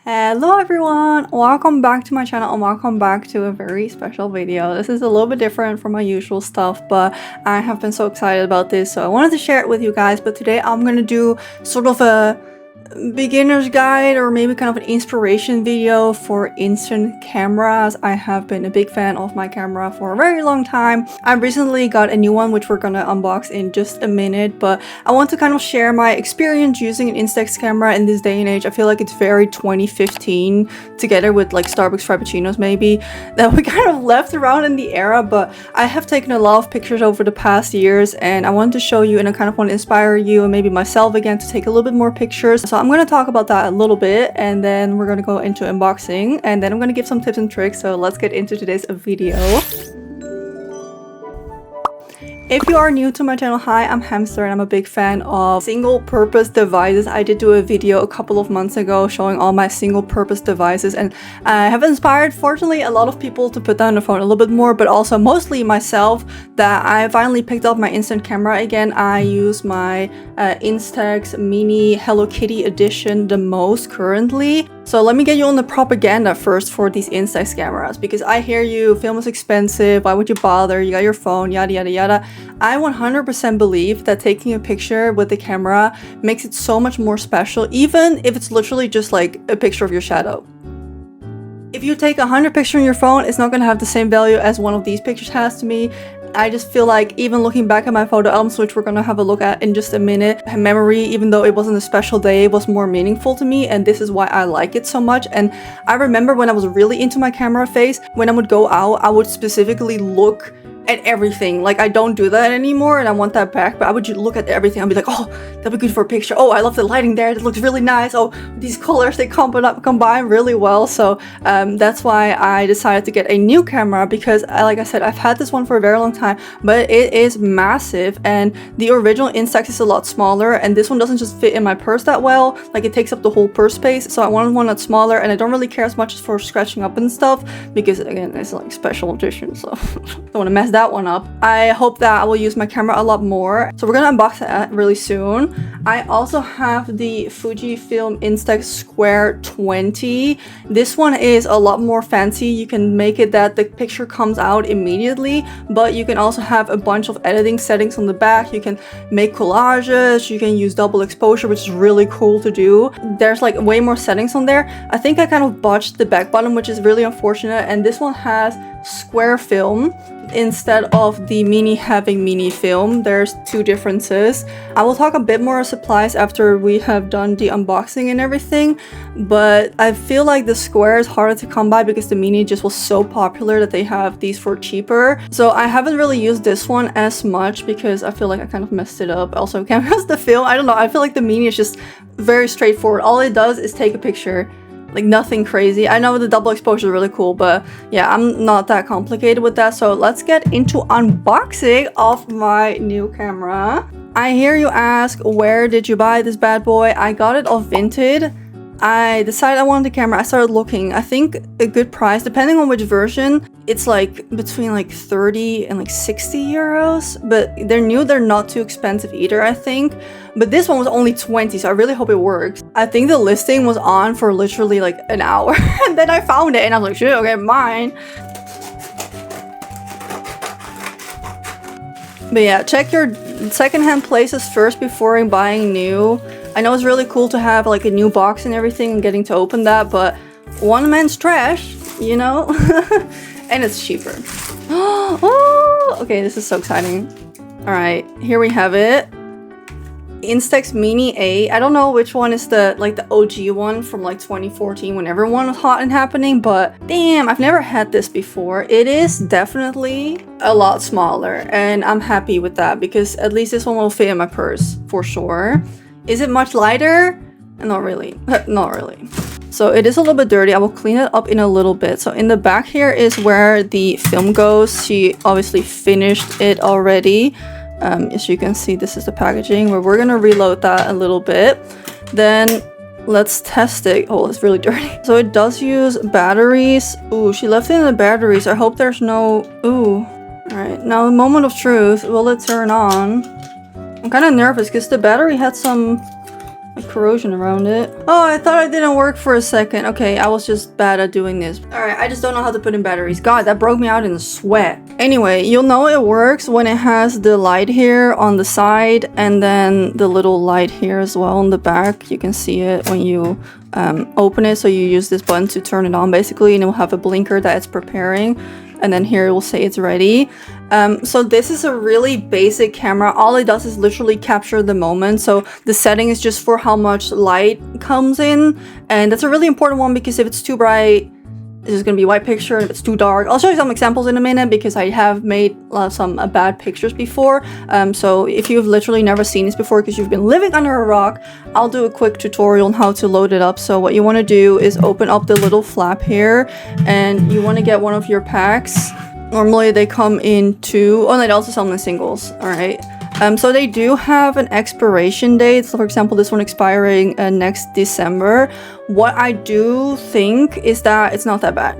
Hello everyone, welcome back to my channel and welcome back to a very special video. This is a little bit different from my usual stuff, but I have been so excited about this, so I wanted to share it with you guys. But today I'm gonna do sort of a beginner's guide or maybe kind of an inspiration video for instant cameras. I have been a big fan of my camera for a very long time. I recently got a new one which we're gonna unbox in just a minute, but I want to kind of share my experience using an Instax camera in this day and age. I feel like it's very 2015 together with like Starbucks Frappuccinos maybe that we kind of left around in the era, but I have taken a lot of pictures over the past years and I wanted to show you and I kind of want to inspire you and maybe myself again to take a little bit more pictures. So I'm going to talk about that a little bit and then we're going to go into unboxing and then I'm going to give some tips and tricks. So let's get into today's video. If you are new to my channel, hi, I'm Hamster and I'm a big fan of single-purpose devices. I did do a video a couple of months ago showing all my single-purpose devices and I have inspired, fortunately, a lot of people to put down the phone a little bit more, but also mostly myself, that I finally picked up my instant camera again. I use my Instax Mini Hello Kitty edition the most currently. So let me get you on the propaganda first for these Instax cameras, because I hear you, film is expensive, why would you bother, you got your phone, yada yada yada. I 100% believe that taking a picture with the camera makes it so much more special, even if it's literally just like a picture of your shadow. If you take 100 pictures on your phone, it's not going to have the same value as one of these pictures has to me. I just feel like even looking back at my photo albums, which we're gonna have a look at in just a minute, memory, even though it wasn't a special day, it was more meaningful to me, and this is why I like it so much. And I remember when I was really into my camera phase, when I would go out, I would specifically look at everything. Like, I don't do that anymore and I want that back, but I would just look at everything and be like, oh, that'd be good for a picture. Oh, I love the lighting there, it looks really nice. Oh, these colors, they combine really well. So that's why I decided to get a new camera, because like I said, I've had this one for a very long time, but it is massive and the original Instax is a lot smaller and this one doesn't just fit in my purse that well. Like, it takes up the whole purse space, so I wanted one that's smaller and I don't really care as much for scratching up and stuff, because again, it's like special edition, so don't want to mess that one up. I hope that I will use my camera a lot more, so we're gonna unbox that really soon. I also have the Fujifilm Instax Square 20. This one is a lot more fancy. You can make it that the picture comes out immediately, but you can also have a bunch of editing settings on the back. You can make collages, you can use double exposure, which is really cool to do. There's like way more settings on there. I think I kind of botched the back button, which is really unfortunate, and this one has square film instead of the mini having mini film. There's two differences. I will talk a bit more supplies after we have done the unboxing and everything, but I feel like the square is harder to come by because the mini just was so popular that they have these for cheaper. So I haven't really used this one as much because I feel like I kind of messed it up. Also, cameras, the film, I don't know, I feel like the mini is just very straightforward. All it does is take a picture. Like, nothing crazy. I know the double exposure is really cool, but yeah, I'm not that complicated with that. So let's get into unboxing of my new camera. I hear you ask, where did you buy this bad boy? I got it off Vinted. I decided I wanted the camera. I started looking. I think a good price, depending on which version, it's like between like 30 and like 60 euros, but they're new, they're not too expensive either, I think. But this one was only 20, so I really hope it works. I think the listing was on for literally like an hour and then I found it and I was like, shit, okay, mine. But yeah, check your secondhand places first before buying new. I know it's really cool to have like a new box and everything and getting to open that, but one man's trash, you know? And it's cheaper. Oh, okay, this is so exciting. All right, here we have it. Instax Mini A. I don't know which one is the OG one from like 2014 when everyone was hot and happening, but damn, I've never had this before. It is definitely a lot smaller and I'm happy with that because at least this one will fit in my purse for sure. Is it much lighter? Not really. Not really. So it is a little bit dirty. I will clean it up in a little bit. So in the back here is where the film goes. She obviously finished it already. As you can see, this is the packaging, where we're gonna reload that a little bit. Then let's test it. Oh, it's really dirty. So it does use batteries. Ooh, she left it in the batteries. I hope there's no... Ooh. All right, now a moment of truth. Will it turn on? I'm kind of nervous because the battery had some like corrosion around it. Oh, I thought it didn't work for a second. Okay, I was just bad at doing this. Alright, I just don't know how to put in batteries. God, that broke me out in a sweat. Anyway, you'll know it works when it has the light here on the side and then the little light here as well on the back. You can see it when you open it. So you use this button to turn it on basically, and it will have a blinker that it's preparing. And then here it will say it's ready. So this is a really basic camera. All it does is literally capture the moment. So the setting is just for how much light comes in. And that's a really important one because if it's too bright, it's just gonna be a white picture. If it's too dark, I'll show you some examples in a minute because I have made some bad pictures before. So if you've literally never seen this before because you've been living under a rock, I'll do a quick tutorial on how to load it up. So what you want to do is open up the little flap here, and you want to get one of your packs. Normally they come in two. Oh, they also sell them in singles. All right. So they do have an expiration date. So for example, this one expiring next December. What I do think is that it's not that bad.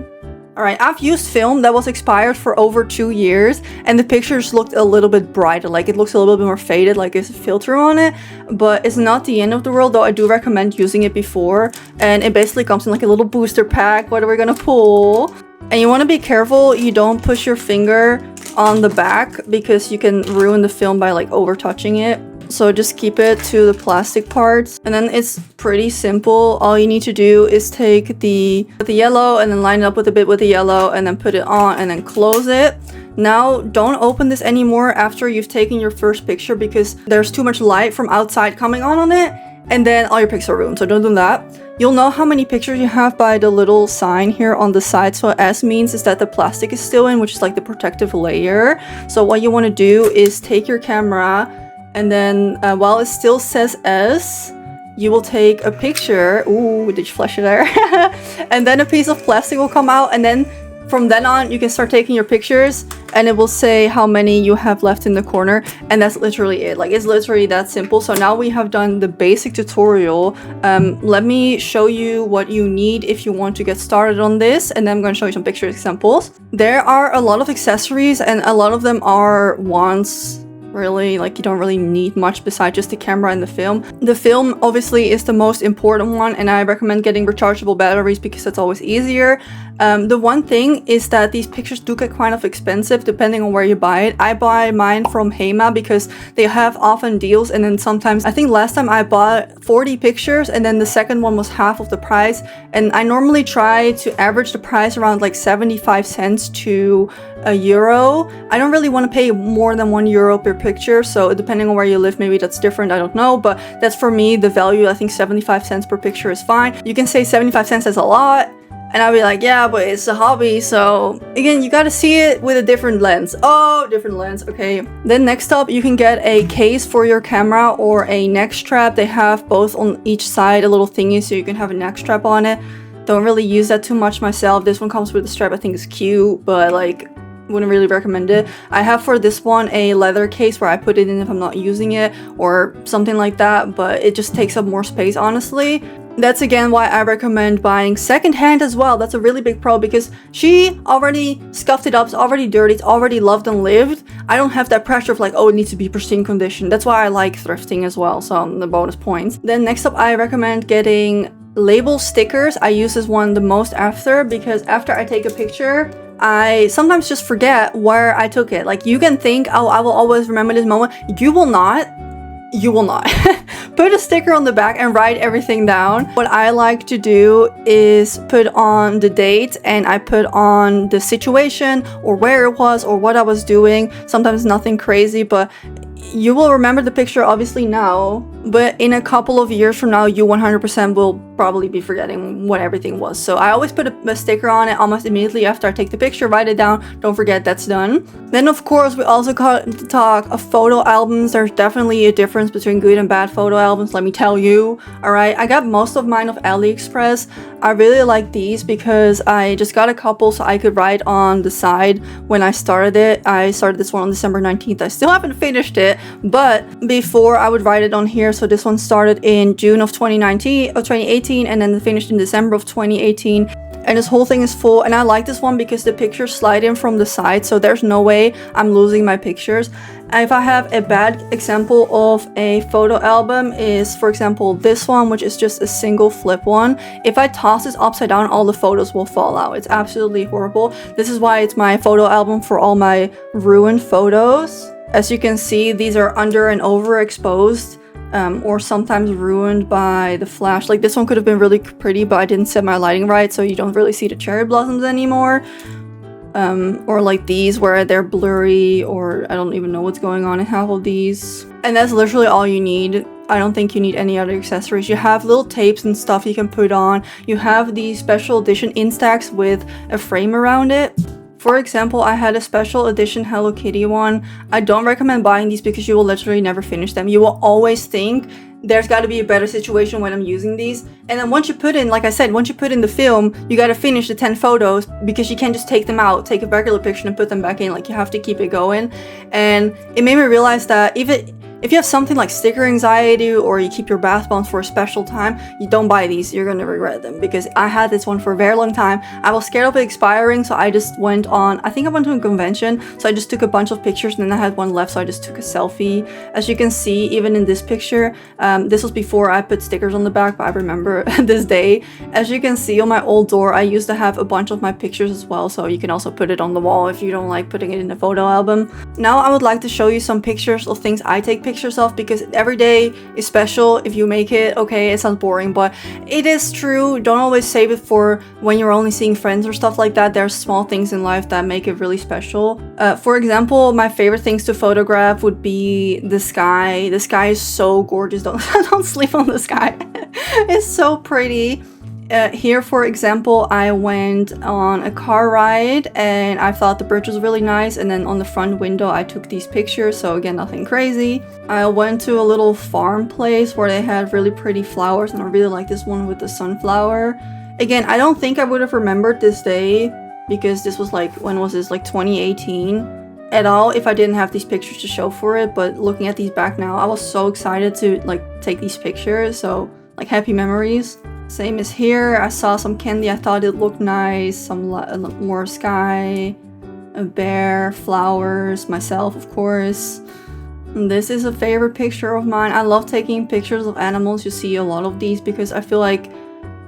All right, I've used film that was expired for over 2 years and the pictures looked a little bit brighter. Like it looks a little bit more faded, like there's a filter on it, but it's not the end of the world, though I do recommend using it before. And it basically comes in like a little booster pack. What are we gonna pull? And you want to be careful you don't push your finger on the back because you can ruin the film by like over touching it. So just keep it to the plastic parts, and then it's pretty simple. All you need to do is take the yellow and then line it up with a bit with the yellow and then put it on and then close it. Now don't open this anymore after you've taken your first picture because there's too much light from outside coming on it, and then all your pics are ruined. So don't do that. You'll know how many pictures you have by the little sign here on the side. So S means is that the plastic is still in, which is like the protective layer. So what you want to do is take your camera, and then while it still says S, you will take a picture. Ooh, did you flash it there? And then a piece of plastic will come out, and then from then on you can start taking your pictures, and it will say how many you have left in the corner, and that's literally it. Like, it's literally that simple. So now we have done the basic tutorial. Let me show you what you need if you want to get started on this, and then I'm going to show you some picture examples. There are a lot of accessories, and a lot of them are wants. Really, like you don't really need much besides just the camera and the film. The film obviously is the most important one, and I recommend getting rechargeable batteries because that's always easier. The one thing is that these pictures do get kind of expensive depending on where you buy it. I buy mine from Hema because they have often deals, and then sometimes, I think last time I bought 40 pictures and then the second one was half of the price, and I normally try to average the price around like 75 cents to €1. I don't really want to pay more than €1 per picture, so depending on where you live, maybe that's different, I don't know, but that's for me the value. I think 75 cents per picture is fine. You can say 75 cents is a lot, and I'll be like, yeah, but it's a hobby. So again, you gotta see it with a different lens. Oh, different lens, okay. Then next up, you can get a case for your camera or a neck strap. They have both on each side a little thingy so you can have a neck strap on it. Don't really use that too much myself. This one comes with a strap. I think it's cute, but like, wouldn't really recommend it. I have for this one a leather case where I put it in if I'm not using it or something like that, but it just takes up more space, honestly. That's again why I recommend buying secondhand as well. That's a really big pro because she already scuffed it up, it's already dirty, it's already loved and lived. I don't have that pressure of like, oh, it needs to be pristine condition. That's why I like thrifting as well, so the bonus points. Then next up, I recommend getting label stickers. I use this one the most after because after I take a picture, I sometimes just forget where I took it. Like, you can think, oh, I will always remember this moment. You will not. You will not. Put a sticker on the back and write everything down. What I like to do is put on the date, and I put on the situation or where it was or what I was doing. Sometimes nothing crazy, but you will remember the picture obviously now, but in a couple of years from now, you 100% will probably be forgetting what everything was. So I always put a sticker on it almost immediately after I take the picture, write it down, don't forget that's done. Then of course, we also talk of photo albums. There's definitely a difference between good and bad photo albums, let me tell you. Alright, I got most of mine off AliExpress. I really like these because I just got a couple so I could write on the side when I started it. I started this one on December 19th. I still haven't finished it, but before I would write it on here. So this one started in June of 2018 and then finished in December of 2018. And this whole thing is full, and I like this one because the pictures slide in from the side, so there's no way I'm losing my pictures. If I have a bad example of a photo album is, for example, this one, which is just a single flip one. If I toss this upside down, all the photos will fall out. It's absolutely horrible. This is why it's my photo album for all my ruined photos. As you can see, these are under and overexposed. Or sometimes ruined by the flash. Like this one could have been really pretty, but I didn't set my lighting right, so you don't really see the cherry blossoms anymore. Or like these where they're blurry, or I don't even know what's going on in half of these. And that's literally all you need. I don't think you need any other accessories. You have little tapes and stuff you can put on. You have the special edition Instax with a frame around it. For example, I had a special edition Hello Kitty one. I don't recommend buying these because you will literally never finish them. You will always think there's got to be a better situation when I'm using these. And then once you put in, like I said, once you put in the film, you got to finish the 10 photos because you can't just take them out, take a regular picture and put them back in. Like you have to keep it going. And it made me realize that if you have something like sticker anxiety or you keep your bath bombs for a special time, you don't buy these. You're gonna regret them, because I had this one for a very long time. I was scared of it expiring, so I just went on, I think I went to a convention, so I just took a bunch of pictures and then I had one left, so I just took a selfie. As you can see, even in this picture, this was before I put stickers on the back, but I remember this day. As you can see on my old door, I used to have a bunch of my pictures as well, so you can also put it on the wall if you don't like putting it in a photo album. Now I would like to show you some pictures of things I take pictures of, because every day is special if you make it. Okay, it sounds boring, but it is true. Don't always save it for when you're only seeing friends or stuff like that. There's small things in life that make it really special. For example, my favorite things to photograph would be the sky. The sky is so gorgeous. Don't sleep on the sky. It's so pretty. Here, for example, I went on a car ride and I thought the bridge was really nice, and then on the front window I took these pictures, so again, nothing crazy. I went to a little farm place where they had really pretty flowers, and I really like this one with the sunflower. Again, I don't think I would have remembered this day, because this was like, when was this, like 2018 at all, if I didn't have these pictures to show for it. But looking at these back now, I was so excited to like take these pictures, so like happy memories. Same as here, I saw some candy, I thought it looked nice, some more sky, a bear, flowers, myself of course. And this is a favorite picture of mine. I love taking pictures of animals. You see a lot of these because I feel like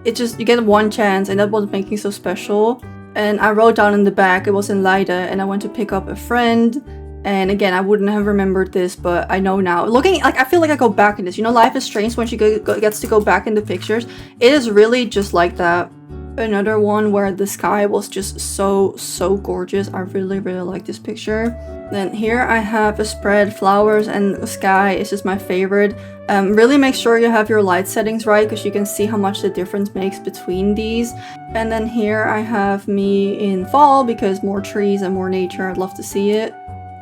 it just, you get one chance, and that's what's making it so special. And I wrote down in the back, it was in Leiden, and I went to pick up a friend. And again, I wouldn't have remembered this, but I know now. Looking, like, I feel like I go back in this. You know, life is strange when she gets to go back in the pictures. It is really just like that. Another one where the sky was just so gorgeous. I really like this picture. Then here I have a spread, flowers and the sky is just my favorite. Really make sure you have your light settings right, because you can see how much the difference makes between these. And then here I have me in fall, because more trees and more nature. I'd love to see it.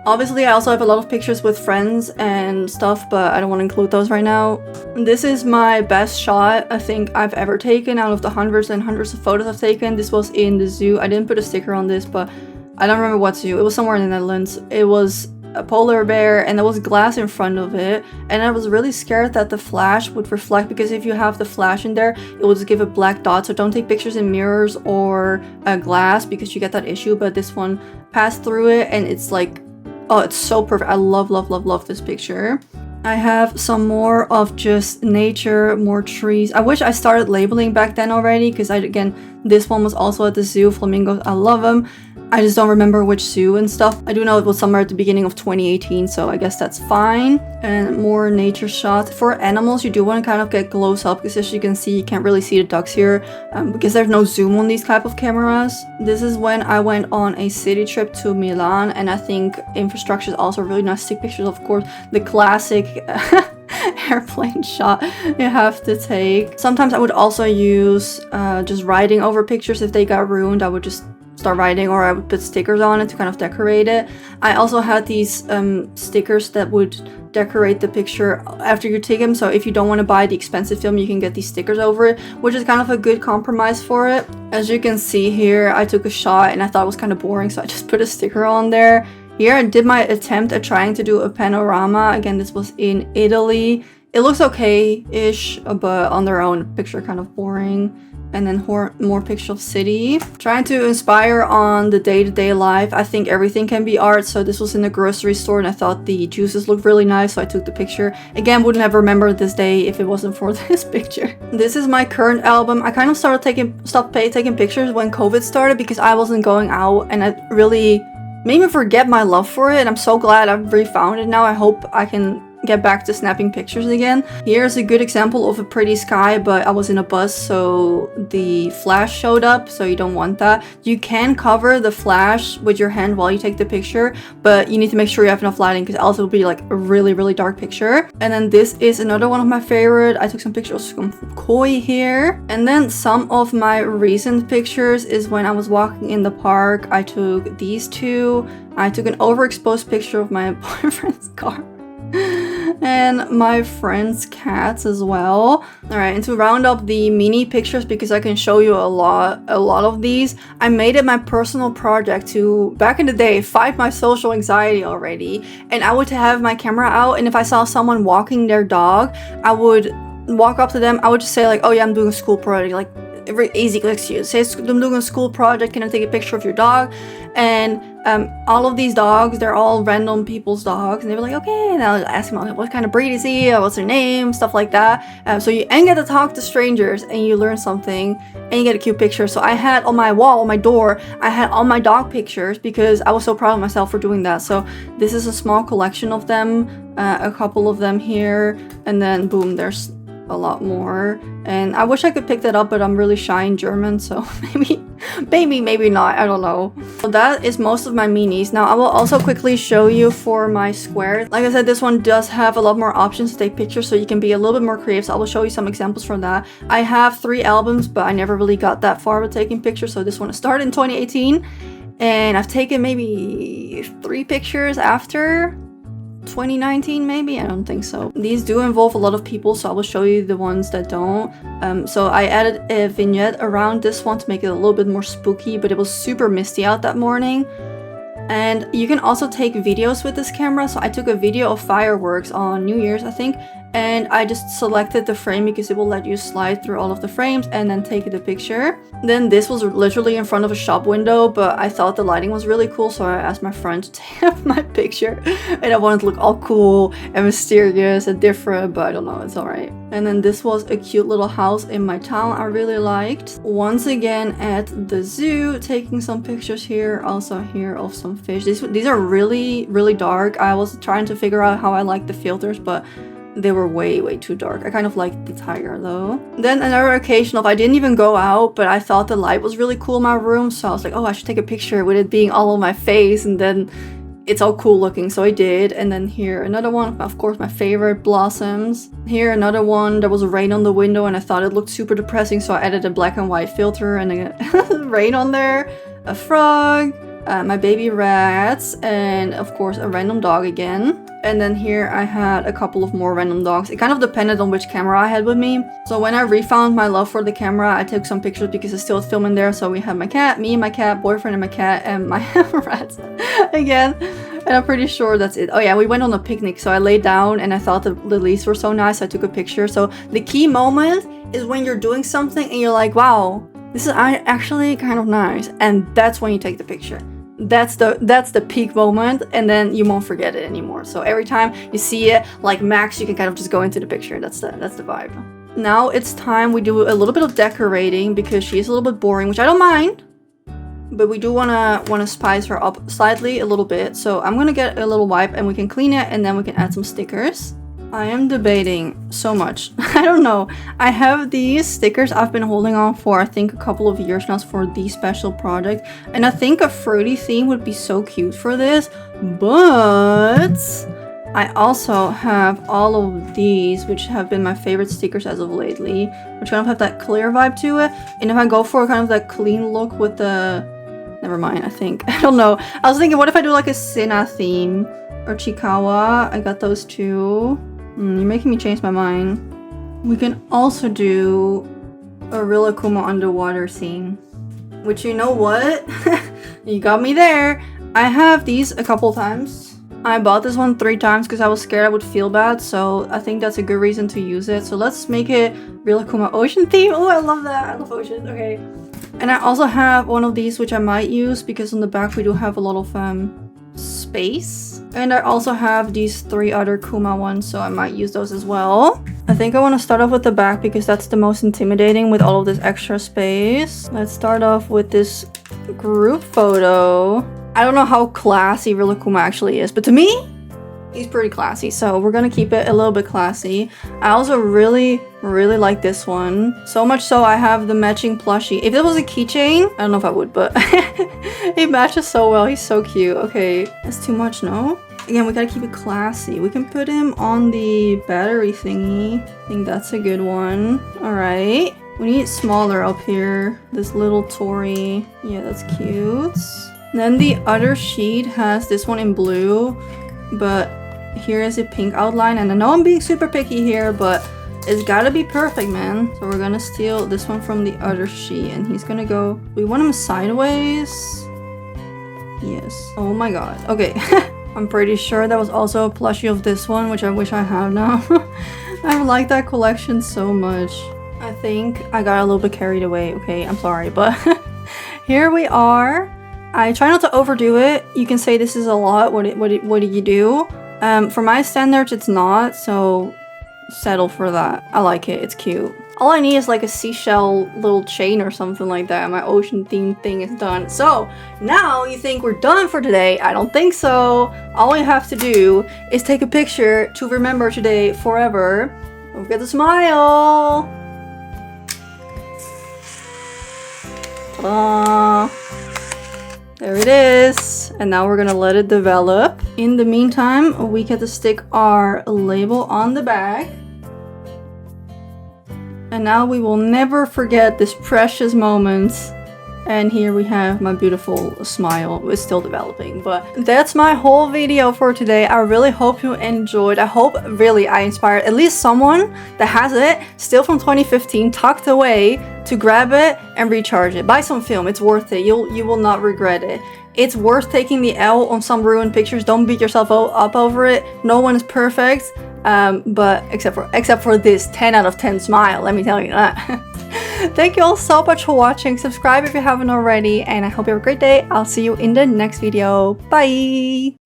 Obviously, I also have a lot of pictures with friends and stuff, but I don't want to include those right now. This is my best shot I think I've ever taken out of the hundreds and hundreds of photos I've taken. This was in the zoo. I didn't put a sticker on this, but I don't remember what zoo. It was somewhere in the Netherlands. It was a polar bear and there was glass in front of it. And I was really scared that the flash would reflect, because if you have the flash in there, it will just give a black dot. So don't take pictures in mirrors or glass, because you get that issue. But this one passed through it and it's like, oh, it's so perfect. I love this picture. I have some more of just nature, more trees. I wish I started labeling back then already, because again, this one was also at the zoo. Flamingos, I love them. I just don't remember which zoo and stuff. I do know it was somewhere at the beginning of 2018, so I guess that's fine. And more nature shots. For animals, you do want to kind of get close up, because as you can see, you can't really see the ducks here, because there's no zoom on these type of cameras. This is when I went on a city trip to Milan, and I think infrastructure is also really nice to take pictures. Of course, the classic airplane shot you have to take. Sometimes I would also use just writing over pictures. If they got ruined, I would just start writing, or I would put stickers on it to kind of decorate it. I also had these stickers that would decorate the picture after you take them, so if you don't want to buy the expensive film, you can get these stickers over it, which is kind of a good compromise for it. As you can see here, I took a shot and I thought it was kind of boring, so I just put a sticker on there. Here I did my attempt at trying to do a panorama. Again, this was in Italy. It looks okay-ish, but on their own, picture kind of boring. And then more picture of city. Trying to inspire on the day-to-day life. I think everything can be art, so this was in the grocery store and I thought the juices looked really nice, so I took the picture. Again, wouldn't have remembered this day if it wasn't for this picture. This is my current album. I kind of stopped taking pictures when COVID started because I wasn't going out, and it really made me forget my love for it. And I'm so glad I've refound it now. I hope I can get back to snapping pictures again. Here's a good example of a pretty sky, but I was in a bus, so the flash showed up, so you don't want that. You can cover the flash with your hand while you take the picture, but you need to make sure you have enough lighting because else it'll be like a really dark picture. And then this is another one of my favorite. I took some pictures from koi here. And then some of my recent pictures is when I was walking in the park. I took these two. I took an overexposed picture of my boyfriend's car and my friend's cats as well. All right, and to round up the mini pictures, because I can show you a lot of these, I made it my personal project to, back in the day, fight my social anxiety already. And I would have my camera out, and if I saw someone walking their dog, I would walk up to them. I would just say like, oh yeah, I'm doing a school project, like very easy excuse. Say I'm doing a school project, can I take a picture of your dog? And all of these dogs, they're all random people's dogs, and they were like, okay, and I'll ask them what kind of breed is he, what's their name, stuff like that. So you get to talk to strangers and you learn something and you get a cute picture. So I had on my wall, on my door, I had all my dog pictures because I was so proud of myself for doing that. So this is a small collection of them, a couple of them here, and then boom, there's a lot more. And I wish I could pick that up, but I'm really shy in German, so maybe not, I don't know. So that is most of my minis. Now I will also quickly show you for my square. Like I said, this one does have a lot more options to take pictures, so you can be a little bit more creative. So I will show you some examples from that. I have 3 albums, but I never really got that far with taking pictures, so this one started in 2018, and I've taken maybe 3 pictures after 2019, maybe? I don't think so. These do involve a lot of people, so I will show you the ones that don't. So I added a vignette around this one to make it a little bit more spooky, but it was super misty out that morning. And you can also take videos with this camera. So I took a video of fireworks on New Year's, I think, and I just selected the frame because it will let you slide through all of the frames and then take the picture. Then this was literally in front of a shop window, but I thought the lighting was really cool, so I asked my friend to take my picture, and I wanted to look all cool and mysterious and different, but I don't know, it's alright. And then this was a cute little house in my town I really liked. Once again at the zoo, taking some pictures here, also here of some fish. These are really dark. I was trying to figure out how I like the filters, but they were way too dark. I kind of liked the tiger though. Then another occasion of I didn't even go out, but I thought the light was really cool in my room, so I was like, oh, I should take a picture with it being all on my face, and then it's all cool looking, so I did. And then here another one, of course my favorite, blossoms. Here another one, there was rain on the window and I thought it looked super depressing, so I added a black and white filter and rain on there. A frog, my baby rats, and of course a random dog again. And then here I had a couple of more random dogs. It kind of depended on which camera I had with me. So when I refound my love for the camera, I took some pictures because I still had film in there. So we had my cat, me and my cat, boyfriend and my cat, and my rats again. And I'm pretty sure that's it. Oh yeah, we went on a picnic. So I laid down and I thought the leaves were so nice. I took a picture. So the key moment is when you're doing something and you're like, wow, this is actually kind of nice. And that's when you take the picture. That's the peak moment, and then you won't forget it anymore. So every time you see it, like Max, you can kind of just go into the picture. That's the vibe. Now it's time we do a little bit of decorating because she's a little bit boring, which I don't mind, but we do wanna spice her up slightly a little bit. So I'm gonna get a little wipe and we can clean it, and then we can add some stickers. I am debating so much. I don't know. I have these stickers I've been holding on for I think a couple of years now for the special project, and I think a fruity theme would be so cute for this, but I also have all of these, which have been my favorite stickers as of lately, which kind of have that clear vibe to it. And if I go for kind of that clean look with the... Never mind, I think. I don't know. I was thinking, what if I do like a Sina theme? Or Chikawa. I got those two. You're making me change my mind. We can also do a Rilakkuma underwater scene. Which, you know what? You got me there. I have these a couple times. I bought this one 3 times because I was scared I would feel bad, so I think that's a good reason to use it. So let's make it Rilakkuma ocean theme. Oh, I love that. I love oceans. Okay. And I also have one of these which I might use because on the back we do have a lot of space. And I also have these 3 other Kuma ones, so I might use those as well. I think I want to start off with the back because that's the most intimidating with all of this extra space. Let's start off with this group photo. I don't know how classy Rilakkuma actually is, but to me, he's pretty classy. So we're gonna keep it a little bit classy. I also really like this one. So much so I have the matching plushie. If it was a keychain, I don't know if I would, but it matches so well. He's so cute. Okay, that's too much, no? Again, we gotta keep it classy. We can put him on the battery thingy. I think that's a good one. All right. We need it smaller up here. This little Tori. Yeah, that's cute. Then the other sheet has this one in blue, but here is a pink outline. And I know I'm being super picky here, but it's gotta be perfect, man. So we're gonna steal this one from the other sheet, and he's gonna go... We want him sideways. Yes. Oh my god. Okay. I'm pretty sure that was also a plushie of this one, which I wish I have now. I like that collection so much. I think I got a little bit carried away. Okay, I'm sorry, but here we are. I try not to overdo it. You can say this is a lot. What do you do? For my standards, it's not, so settle for that. I like it. It's cute. All I need is like a seashell little chain or something like that. My ocean themed thing is done. So now you think we're done for today. I don't think so. All we have to do is take a picture to remember today forever. Don't forget to smile. Ta-da. There it is. And now we're gonna let it develop. In the meantime, we get to stick our label on the back. And now we will never forget this precious moment. And here we have my beautiful smile. It's still developing, but that's my whole video for today. I really hope you enjoyed. I hope really I inspired at least someone that has it still from 2015 tucked away to grab it and recharge it. Buy some film. It's worth it. You will not regret it. It's worth taking the L on some ruined pictures. Don't beat yourself up over it. No one is perfect. But except for this 10 out of 10 smile, let me tell you that. Thank you all so much for watching. Subscribe if you haven't already, and I hope you have a great day. I'll see you in the next video. Bye!